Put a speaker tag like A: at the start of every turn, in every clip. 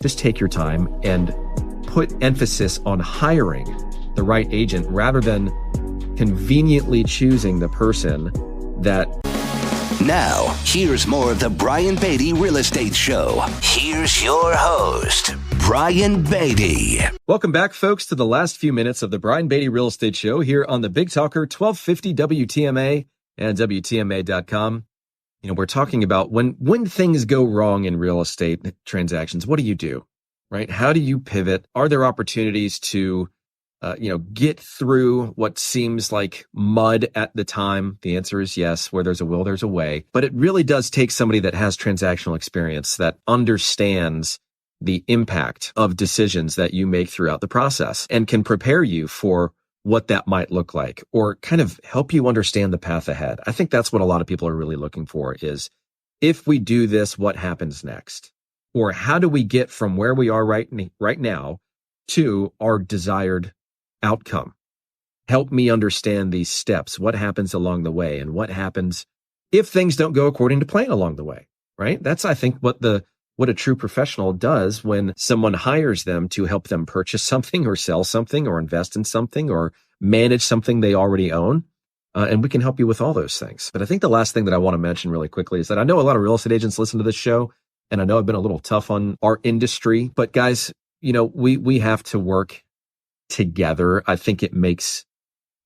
A: just take your time and put emphasis on hiring the right agent rather than conveniently choosing the person that...
B: Now, here's more of the Brian Beatty Real Estate Show. Here's your host, Brian Beatty.
A: Welcome back, folks, to the last few minutes of the Brian Beatty Real Estate Show here on the Big Talker 1250 WTMA and WTMA.com. You know, we're talking about when things go wrong in real estate transactions, what do you do, right? How do you pivot? Are there opportunities to get through what seems like mud at the time? The answer is yes. Where there's a will, there's a way. But it really does take somebody that has transactional experience, that understands the impact of decisions that you make throughout the process and can prepare you for what that might look like, or kind of help you understand the path ahead. I think that's what a lot of people are really looking for is, if we do this, what happens next? Or how do we get from where we are right now to our desired outcome? Help me understand these steps. What happens along the way, and what happens if things don't go according to plan along the way, right? That's, I think, what a true professional does when someone hires them to help them purchase something or sell something or invest in something or manage something they already own. And we can help you with all those things. But I think the last thing that I want to mention really quickly is that I know a lot of real estate agents listen to this show, and I know I've been a little tough on our industry, but guys, we have to work together. I think it makes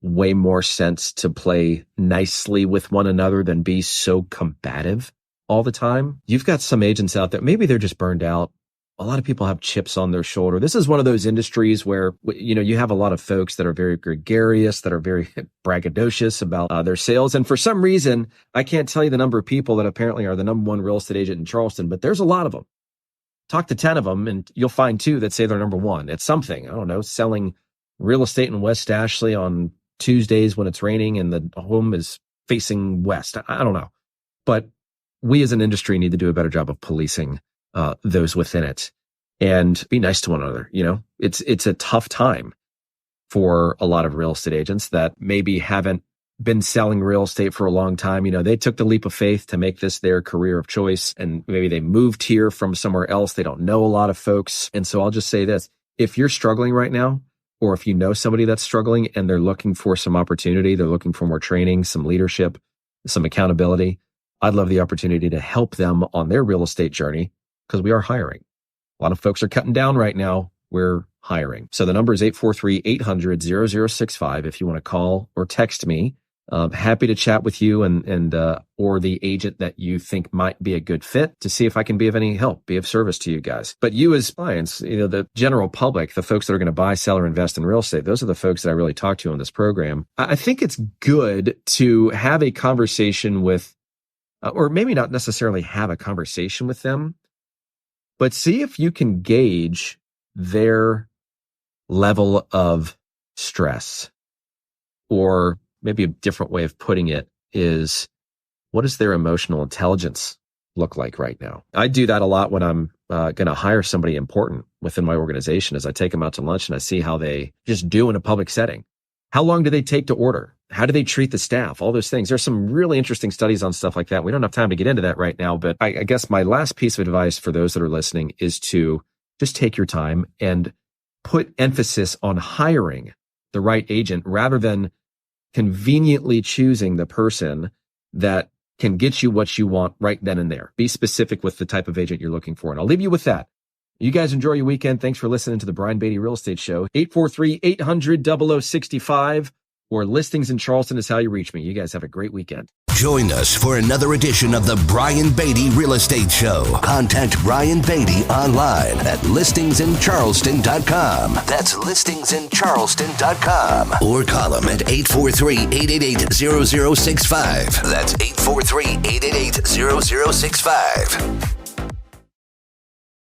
A: way more sense to play nicely with one another than be so combative all the time. You've got some agents out there, maybe they're just burned out. A lot of people have chips on their shoulder. This is one of those industries where, you have a lot of folks that are very gregarious, that are very braggadocious about their sales. And for some reason, I can't tell you the number of people that apparently are the number one real estate agent in Charleston, but there's a lot of them. Talk to 10 of them and you'll find 2 that say they're number one. It's something, I don't know, selling real estate in West Ashley on Tuesdays when it's raining and the home is facing west. I don't know. But we as an industry need to do a better job of policing those within it and be nice to one another. It's a tough time for a lot of real estate agents that maybe haven't been selling real estate for a long time. They took the leap of faith to make this their career of choice, and maybe they moved here from somewhere else. They don't know a lot of folks. And so I'll just say this, if you're struggling right now, or if you know somebody that's struggling and they're looking for some opportunity, they're looking for more training, some leadership, some accountability, I'd love the opportunity to help them on their real estate journey, because we are hiring. A lot of folks are cutting down right now. We're hiring. So the number is 843-800-0065 if you want to call or text me. Happy to chat with you and or the agent that you think might be a good fit to see if I can be of any help, be of service to you guys. But you as clients, the general public, the folks that are going to buy, sell, or invest in real estate, those are the folks that I really talk to on this program. I think it's good to have a conversation with, or maybe not necessarily have a conversation with them, but see if you can gauge their level of stress. Or maybe a different way of putting it is, what does their emotional intelligence look like right now? I do that a lot when I'm going to hire somebody important within my organization, as I take them out to lunch and I see how they just do in a public setting. How long do they take to order? How do they treat the staff? All those things. There's some really interesting studies on stuff like that. We don't have time to get into that right now, but I guess my last piece of advice for those that are listening is to just take your time and put emphasis on hiring the right agent rather than conveniently choosing the person that can get you what you want right then and there. Be specific with the type of agent you're looking for. And I'll leave you with that. You guys enjoy your weekend. Thanks for listening to the Brian Beatty Real Estate Show. 843-800-0065 or Listings in Charleston is how you reach me. You guys have a great weekend.
B: Join us for another edition of the Brian Beatty Real Estate Show. Contact Brian Beatty online at listingsincharleston.com. That's listingsincharleston.com. Or call him at 843-888-0065. That's 843-888-0065.